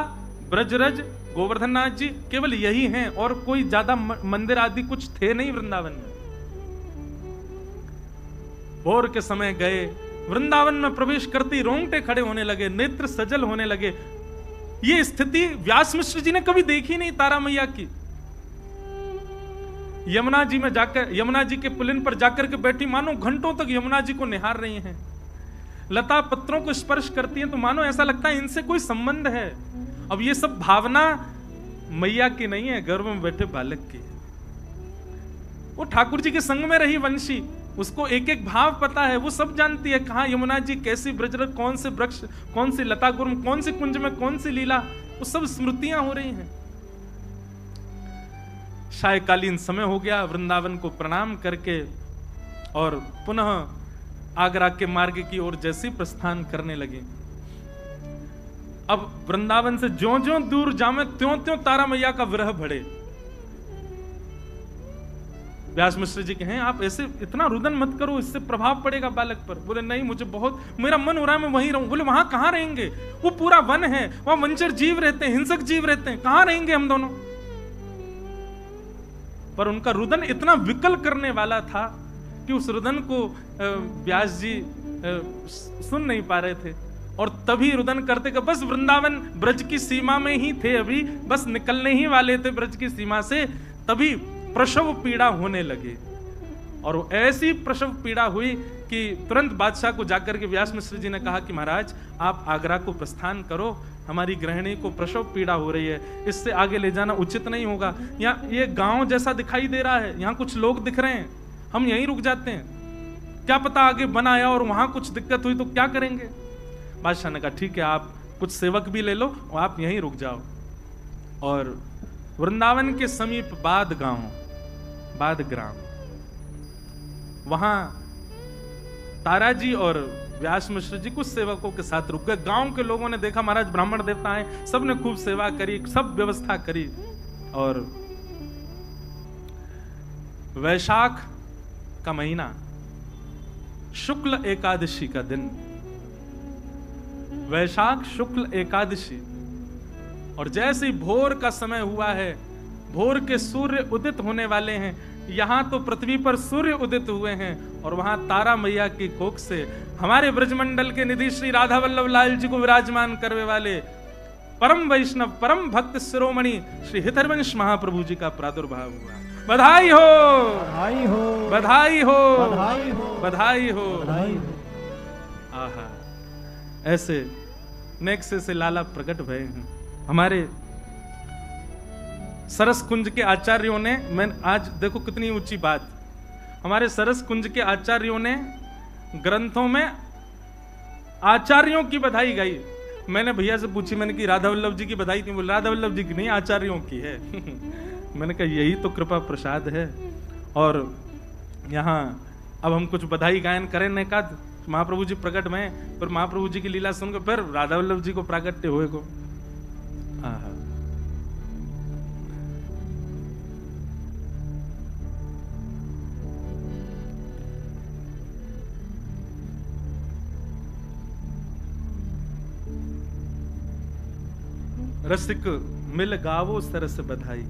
ब्रजरज, गोवर्धननाथ जी, केवल यही हैं, और कोई ज्यादा मंदिर आदि कुछ थे नहीं वृंदावन में। भोर के समय गए, वृंदावन में प्रवेश करते ही रोंगटे खड़े होने लगे, नेत्र सजल होने लगे। ये स्थिति व्यास मिश्र जी ने कभी देखी नहीं तारा मैया की। यमुना जी में जाकर, यमुना जी के पुलिन पर जाकर के बैठी, मानो घंटों तक यमुना जी को निहार रही हैं। लता पत्रों को स्पर्श करती हैं तो मानो ऐसा लगता है इनसे कोई संबंध है। अब ये सब भावना मैया की नहीं है, गर्भ में बैठे बालक की है। वो ठाकुर जी के संग में रही वंशी, उसको एक एक भाव पता है, वो सब जानती है कहां यमुना जी, कैसी ब्रजरथ, कौन से वृक्ष, कौन सी लता गुर्म, कौन सी कुंज में कौन सी लीला, वो सब स्मृतियां हो रही हैं। सायकालीन समय हो गया, वृंदावन को प्रणाम करके और पुनः आगरा के मार्ग की ओर जैसे प्रस्थान करने लगे। अब वृंदावन से ज्यों-ज्यों दूर जामे त्यों-त्यों तारा मैया का विरह बढ़े। व्यास मिश्र जी कहें आप ऐसे इतना रुदन मत करो, इससे प्रभाव पड़ेगा बालक पर। बोले नहीं, मुझे बहुत, मेरा मन हो रहा है मैं वहीं रहूं। बोले वहां कहां रहेंगे, वो पूरा वन है, वहां वंचर जीव रहते हैं, हिंसक जीव रहते हैं, कहां रहेंगे हम दोनों। पर उनका रुदन इतना विकल करने वाला था कि उस रुदन को व्यास जी सुन नहीं पा रहे थे। और तभी रुदन करते कि बस वृंदावन ब्रज की सीमा में ही थे, अभी बस निकलने ही वाले थे ब्रज की सीमा से, तभी प्रसव पीड़ा होने लगे। और ऐसी प्रसव पीड़ा हुई कि तुरंत बादशाह को जाकर के व्यास मिश्र जी ने कहा कि महाराज आप आगरा को प्रस्थान करो, हमारी गृहिणी को प्रसव पीड़ा हो रही है, इससे आगे ले जाना उचित नहीं होगा। यहाँ ये गांव जैसा दिखाई दे रहा है, यहाँ कुछ लोग दिख रहे हैं, हम यहीं रुक जाते हैं, क्या पता आगे बन आया और वहां कुछ दिक्कत हुई तो क्या करेंगे। बादशाह ने कहा ठीक है, आप कुछ सेवक भी ले लो और आप यहीं रुक जाओ। और वृंदावन के समीप बाद गांव, बाद ग्राम, वहां तारा जी और व्यास मिश्र जी कुछ सेवकों के साथ रुक गए। गांव के लोगों ने देखा महाराज ब्राह्मण देवता आए, सबने खूब सेवा करी, सब व्यवस्था करी। और वैशाख का महीना, शुक्ल एकादशी का दिन, वैशाख शुक्ल एकादशी, और जैसे ही भोर का समय हुआ है, भोर के सूर्य उदित होने वाले हैं, यहां तो पृथ्वी पर सूर्य उदित हुए हैं और वहां तारा मैया की कोख से हमारे ब्रजमंडल के निधि श्री राधा वल्लभ लाल जी को विराजमान करने वाले परम वैष्णव, परम भक्त शिरोमणि श्री हितरवंश महाप्रभु जी का प्रादुर्भाव हुआ। बधाई हो, बधाई हो, बधाई हो, बधाई हो, बधाई हो, बधाई हो। आहा, ऐसे नेक्से से लाला प्रकट भय हैं। हमारे सरस कुंज के आचार्यों ने, मैं आज देखो कितनी ऊंची बात, हमारे सरस कुंज के आचार्यों ने ग्रंथों में आचार्यों की बधाई गाई। मैंने भैया से पूछी, मैंने कि राधा वल्लभ जी की बधाई थी? बोले राधा वल्लभ जी की नहीं, आचार्यों की है। मैंने कहा यही तो कृपा प्रसाद है। और यहाँ अब हम कुछ बधाई गायन करें न का महाप्रभु जी प्रकट में, पर महाप्रभु जी की लीला सुनकर फिर राधा वल्लभ जी को प्राकट्य हुए को। रसिक मिल गावो सरस बधाई।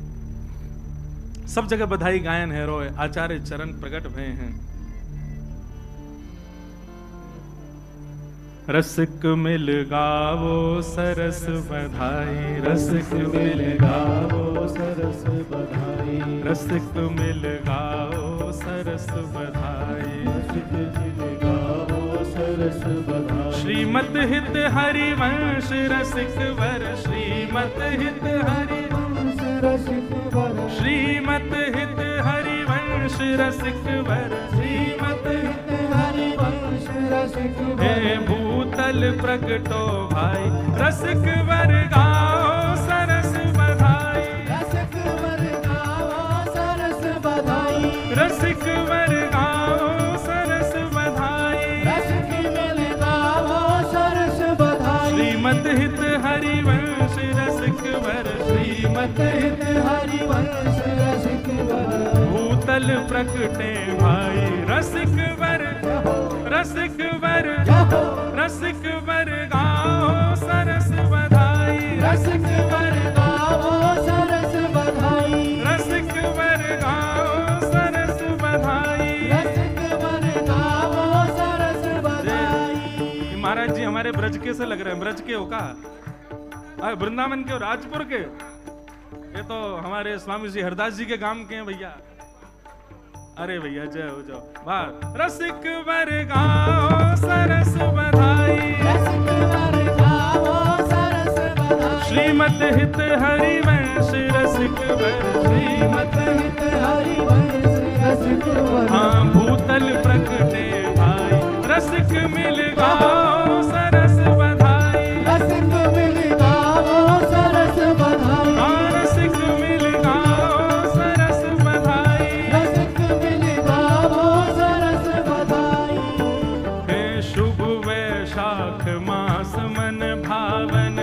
सब जगह बधाई गायन है रोए, आचार्य चरण प्रकट भय हैं। रसिक मिल गावो सरस बधाई, रसिक मिल गावो सरस बधाई, रसिक मिल गावो सरस बधाई, रसिक मिल गावो सरस बधाई। श्रीमत हित हरिवंश रसिक वर, श्रीमत हित हरिवंश रसिक वर, श्रीमत हित हरिवंश रसिक वर, श्रीमत हित हरिवंश रसिक वर। हे भूतल प्रकटो भाई, रसिक वर गाओ सरस बधाई, रसिक वर गाओ सरस बधाई, रसिक वर गाओ सरस बधाई, रसिक मिल गाओ सरस बधाई। श्रीमत हित हरिवंश रसिक वर, श्रीमत हित हरिवंश रसिक वर। भूतल प्रकटे भाई, रसिक वर, रसिक वर, रसिक वर गाओ सरस बधाई, रसिक वर गाओ सरस बधाई, रसिक वर गाओ सरस बधाई, रसिक वर गाओ सरस बधाई। महाराज जी हमारे ब्रज के से लग रहे हैं, ब्रज के हो का? वृंदावन के हो, राजपुर के? ये तो हमारे स्वामी जी हरदास जी के गांव के हैं भैया। अरे भैया जय हो जाओ। वाह। रसिक वर गाओ सरस बधाई, रसिक वर गाओ सरस बधाई। श्रीमत हित हरिवंश रसिक वर, श्रीमत हित हरिवंश रसिक वर। हाँ भूतल प्रकटे भाई, रसिक मिल गाओ सरस बधाई, रसिक मिल गाओ सरस बधाई। हाँ रसिक मिल गाओ सरस बधाई, रसिक मिल गाओ सरस बधाई। हे शुभ वैशाख मास मन भावन,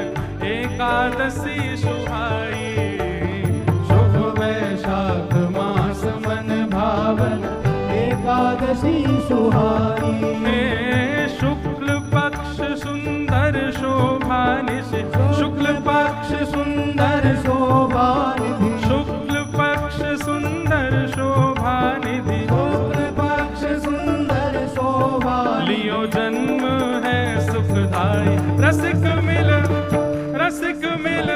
एकादशी सुहाई। शुभ वैशाख मास मन भावन, एकादशी सुहाई। हे शुक्ल पक्ष सुंदर शोभा निशि, शुक्ल पक्ष सुंदर शोभा निधि, शुक्ल पक्ष सुंदर शोभा निधि, शुक्ल पक्ष सुंदर शोभा। लियो जन्म है सुखदाई, रसिक मिल, रसिक मिल,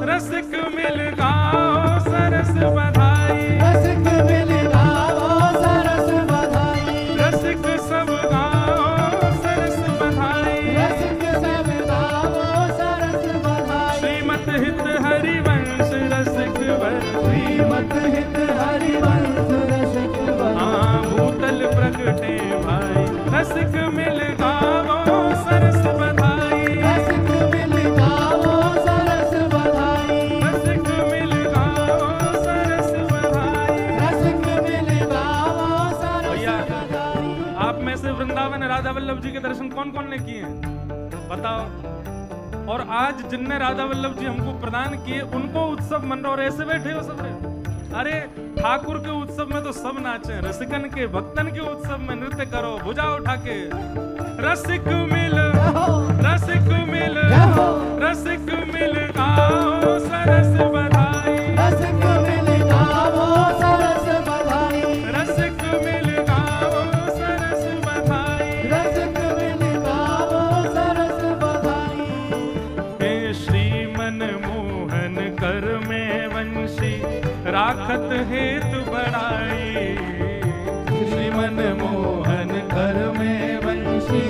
रसिक मिल गाओ सरस बधाई, रसिक मिल गाओ सरस बधाई, रसिक सब गाओ सरस बधाई, रसिक सब गाओ सरस बधाई। श्रीमत हित हरिवंश रसिक वर, श्रीमत हित हरिवंश रसिक वर। हाँ भूतल प्रकटे भाई, रसिक मिल गाओ सरस बधाई, रसिक मिल गाओ सरस बधाई, रसिक मिल गाओ सरस बधाई, रसिक मिल गाओ सरस बधाई। आप में से वृंदावन राधा वल्लभ जी के दर्शन कौन कौन ने किए हैं बताओ? और आज जिनने राधा वल्लभ जी हमको प्रदान किए उनको उत्सव मन रहा, और ऐसे बैठे हो सब रे। अरे ठाकुर के उत्सव में तो सब नाचे, रसिकन के भक्तन के उत्सव में नृत्य करो भुजा उठा के। रसिक मिल, रसिक मिल, रसिक मिल गाओ सरस बधाई, रसिक मिल गाओ सरस बधाई, रसिक मिल गाओ सरस बधाई, रसिक मिल गाओ सरस बधाई। हे श्रीमन मोहन कर में वंशी, राखत हेतु बढ़ाई। श्रीमन मोहन कर में वंशी,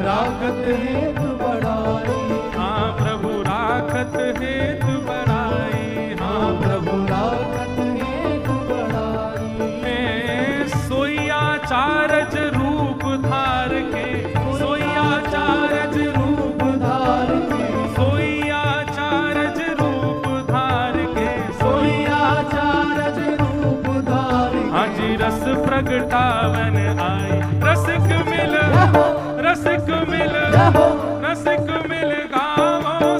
राखत हेतु बढ़ाई। हाँ प्रभु राखत हेतु बढ़ाई, हाँ प्रभु राखत हेतु बढ़ाई। सोई आचार्य रूप धार प्रगटावन आई। रसिक मिल रसिक मिल गावो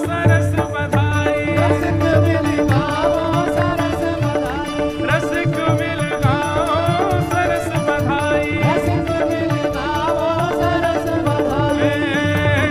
सरस बधाई। रसिक मिल गावो सरस बधाई। रसिक मिल गावो सरस बधाई। रसिक मिल गावो सरस बधाई।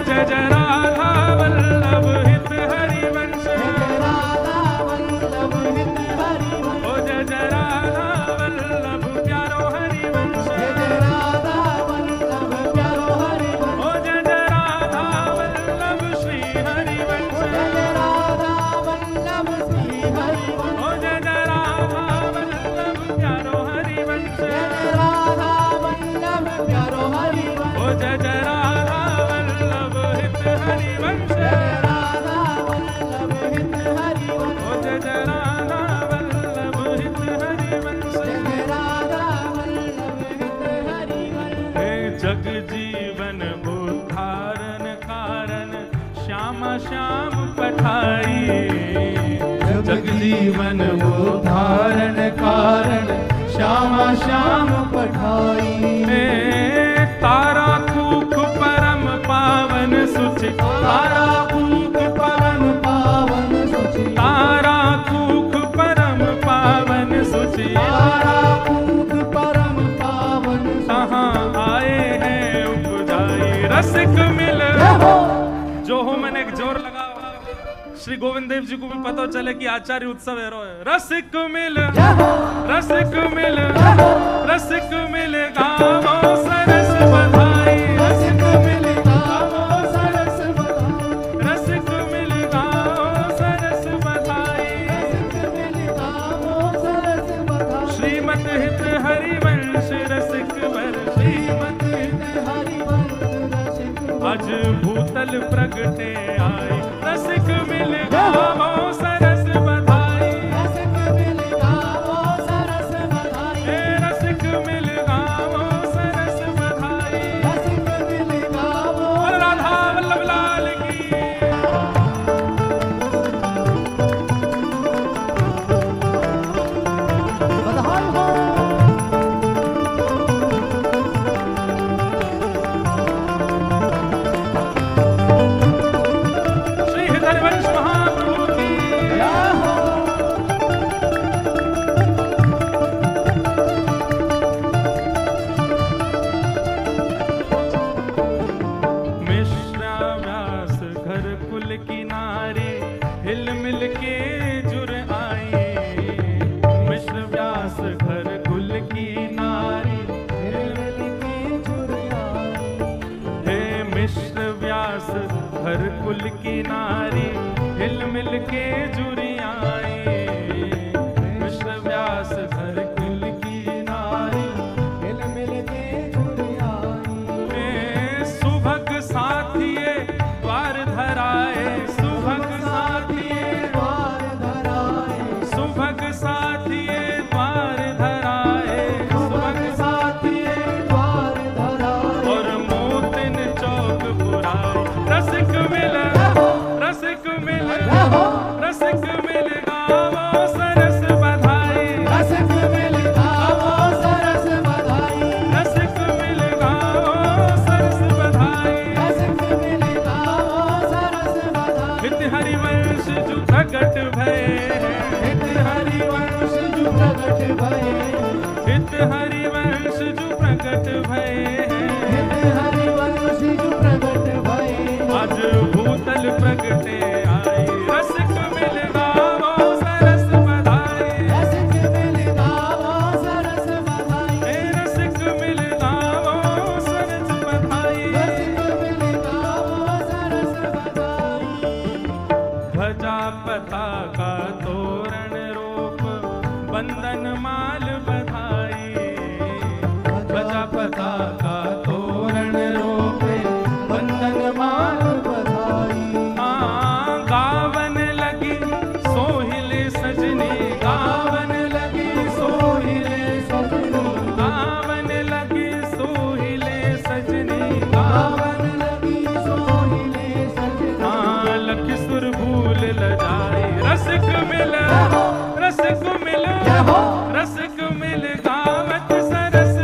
जय जय राधा वल्लभ हित हरिवंश। जय राधा वल्लभ हित हरिवंश। ओ जय जय राधा वल्लभ प्यारो हरिवंश। जय राधा वल्लभ प्यारो हरिवंश। ओ जय जय राधा वल्लभ श्री हरिवंश। जय राधा वल्लभ श्री हरिवंश। ओ जय जय राधा वल्लभ प्यारो हरिवंश। जय राधा वल्लभ प्यारो हरिवंश। ओ जय जय राधा वल्लभ हित हरिवंश। जय राधा वल्लभ हित हरिवंश। ओ जय जय राधा वल्लभ हित हरिवंश। जय राधा वल्लभ हित हरिवंश। हे जग जीवन उद्धारण कारण श्यामा श्याम पठाई। जग जीवन उद्धारण कारण श्यामा श्याम पठाई। हे तारा कूख परम पावन सुचि। तारा कूख परम पावन सुचि। तारा कूख परम पावन सुचि। तारा कूख परम पावन सुचि। कहाँ आए हैं उपजाई। रसिक मिल जो हो। मैंने एक जोर लगा श्री गोविंद देव जी को भी पता चले कि आचार्य उत्सव है रो है। रसिक मिल रसिक मिल रसिक मिल गावो सरस बधाई। रसिक मिल गावो सरस बधाई। रसिक मिल गावो सरस बधाई। रसिक मिल गावो सरस बधाई। श्रीमत हित हरिवंश रसिक वर। श्रीमत हित हरिवंश रसिक आज भूतल प्रगटे आई। रसिक मिल गावो सरस बधाई। रसिक मिल गावो सरस बधाई। हे रसिक मिल गावो सरस बधाई। रसिक मिल गावो और राधा वल्लभ लाल की। बधाई हो। श्री हरिवंश महाप्रभु की। जय हो। मिश्रा व्यास घर कुल किनारे हिल मिल के जुर आई। मिश्र व्यास घर कुल किनारे हिल मिल के जुड़ आई। हे मिश्र व्यास घर कुल किनारे हिल मिल के जुरी आई। मिश्र व्यास घर कुल किनारे हिल मिल के जुड़ आई। हे सुभग साथिये द्वार धराए। सुभग साथिये द्वार धराए। सुभग साथिये द्वार धराए। सुभग साथिये द्वार धराए। और मोतिन चौक पुराए। रसिक मिल रसिक मिल रसिक मिल गावो सरस बधाई। रसिक मिल गावो सरस बधाई। रसिक मिल गावो सरस बधाई। रसिक मिल गावो सरस बधाई। हित हरिवंश जो प्रगट भय। हित हरिवंश जो प्रगट भये। हित हरिवंश जो प्रगट भय। हित हरिवंश जो प्रगट भये। आज भूतल प्रगटे आई। रसिक मिल गावो सरस बधाई। रसिक मिल गावो सरस बधाई। हे रसिक मिल गावो सरस बधाई। रसिक मिल गावो सरस बधाई। ध्वजा पताका तोरण रोप बंदन माल बधाई। ध्वजा पताका तोरण रोपे बंदन माल बधाई। गावन लगी सोहिले सजनी। गावन लगी सोहिले सजनी। गावन लगी सोहिले सजनी। गावन लगी सोहिले सजनी। लख सुर भूल लजाई। रसिक मिल रसिक मिल जय हो। रसिक मिल गावत सरस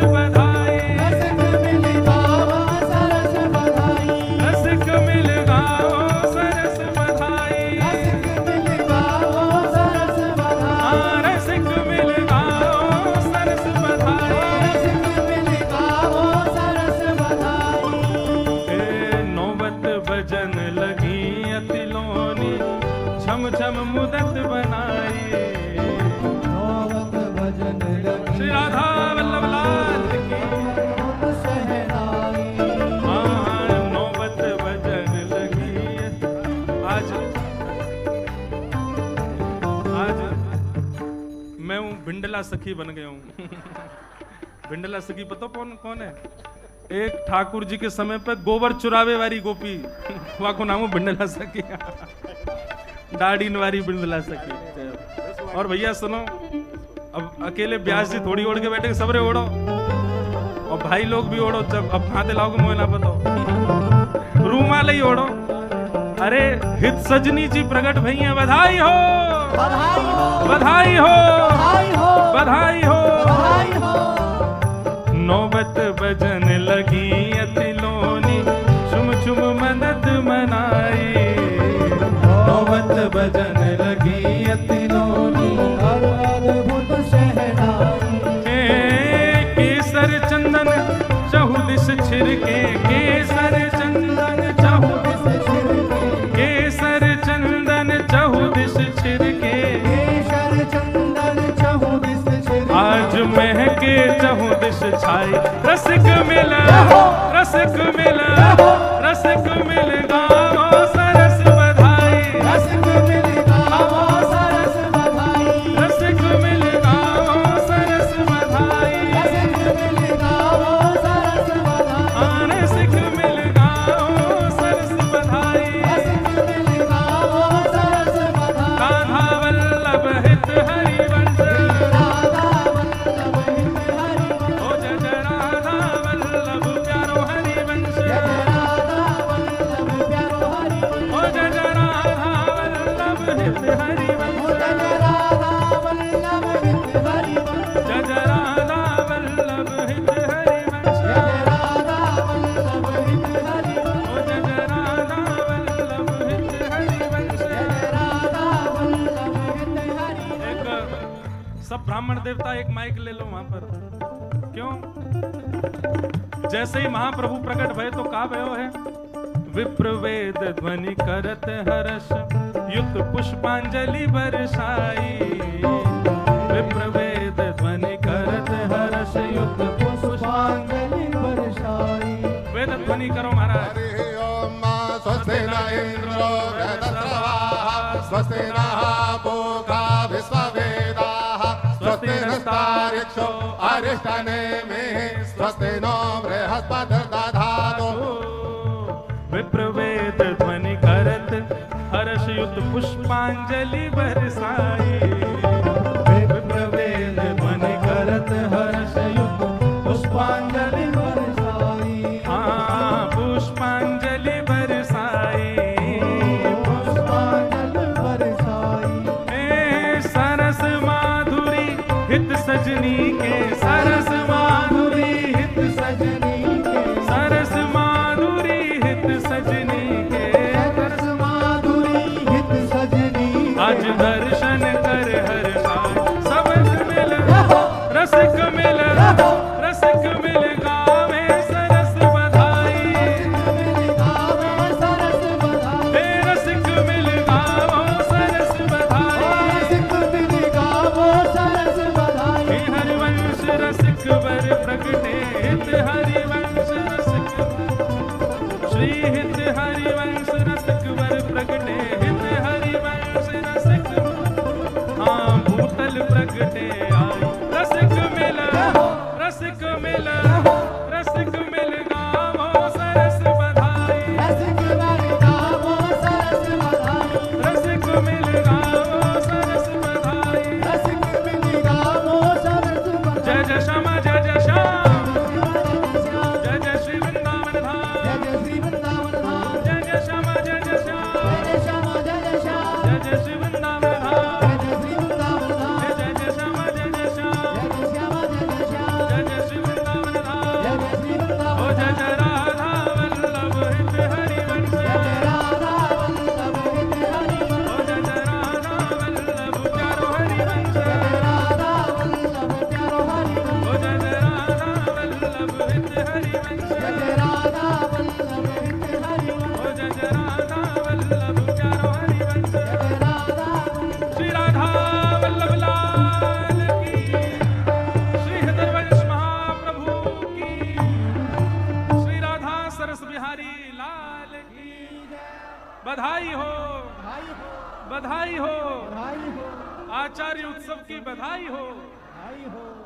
छम छम मुदत बनाई। नौबत भजन लगी श्री राधा वल्लभ लाल की सहनाई। हाँ, नौबत भजन लगी। आज मैं हूँ भिंडला सखी बन गया हूँ। भिंडला सखी पता कौन कौन है? एक ठाकुर जी के समय पे गोबर चुरावे वाली गोपी, वहाँ को नाम है भिंडला सखी। दाढ़ी वाली भिंडला सखी। और भैया सुनो, अब अकेले व्यास जी थोड़ी ओढ़ के बैठे, सबरे ओढ़ो और भाई लोग भी ओढ़ो। जब अब हाथे लाओगे मोह ना बताओ, रूमाल ही ओढ़ो। अरे हित सजनी जी प्रकट भैया, बधाई हो बधाई हो बधाई हो बधाई हो बधाई हो। बधाई हो। नौबत बजन लगी अतिलोनी, छुम छुम मदद मनाई। नौबत बजन लगी अतिलोनी, अद्भुत सहनाई। केसर चंदन चहुदिस छिड़के, केसर चंदन चहुदिस छिड़के, केसर चंदन चहुदिस छिड़के, केशर चंदन चहुदिस छिड़के। आज महके चहुदिस छाई। रसिक मिला रसिक मिला रसिक मिल गाओ सरस बधाई। रसिक मिल गाओ सरस बधाई। रसिक मिल गाओ सरस बधाई। रसिक मिल गाओ सरस बधाई। हाँ, रसिक मिल गाओ सरस बधाई। रसिक मिल गाओ सरस बधाई। राधा वल्लभ हित हरिवंश, राधा वल्लभ हित हरिवंश। ओ जय जय राधा वल्लभ प्यारो हरिवंश, जय राधा वल्लभ प्यारो हरिवंश। ओ जय जय राधा वल्लभ हित हरिवंश, जय राधा वल्लभ हित हरिवंश। जय जय राधा वल्लभ हित हरिवंश, जय राधा वल्लभ हित हरिवंश। ओ जय जय राधा वल्लभ हित हरिवंश। जय राधा वल्लभ हित हरिवंश। एक सब ब्राह्मण देवता एक माइक ले लो वहां पर। क्यों? जैसे ही महाप्रभु प्रकट भय तो का भयो है? विप्र वेद ध्वनि करत हर्ष, युक्त पुष्पांजलि बरसाई। विप्र वेद ध्वनि करत हर्ष, युक्त पुष्पांजलि बरसाई। वेद ध्वनि करो महाराज। हरि ओम स्वस्ति न इंद्रो वृद्धस्रवाः, स्वस्ति नः पूषा विश्ववेदाः, स्वस्ति नस्तार्क्ष्यो अरिष्टनेमिः, स्वस्ति नो बृहस्पतिर्दधातु। विप्रवेद ध्वनि करत हर्ष, युक्त पुष्पांजलि बरसाई। विप्रवेद ध्वनि करत हर्ष, युक्त पुष्पांजलि बरसाई। हाँ, पुष्पांजलि बरसाई। पुष्पांजलि बरसाई। ए सरस माधुरी हित सजनी के, सरस माधुरी हित सजनी के। सरस माधुरी हित सजनी के। सरस माधुरी हित सजनी के। आज दर्शन कर हर साय, सबक मिल रसिक मिल रसिक मिल गावे सरस बधाई। मिल गावे सरस बधाई। हे रसिक मिल गावो सरस बधाई। रसिक मिल गावो सरस बधाई। हे हरिवंश रसिक वर प्रगटे, हित हरिवंश रसिक, श्री हित हरिवंश रसिक वर प्रगटे, हित हरिवंश रसिक। हाँ, बधाई हो, बधाई हो, बधाई हो, बधाई हो, आचार्य उत्सव की बधाई हो। बधाई हो।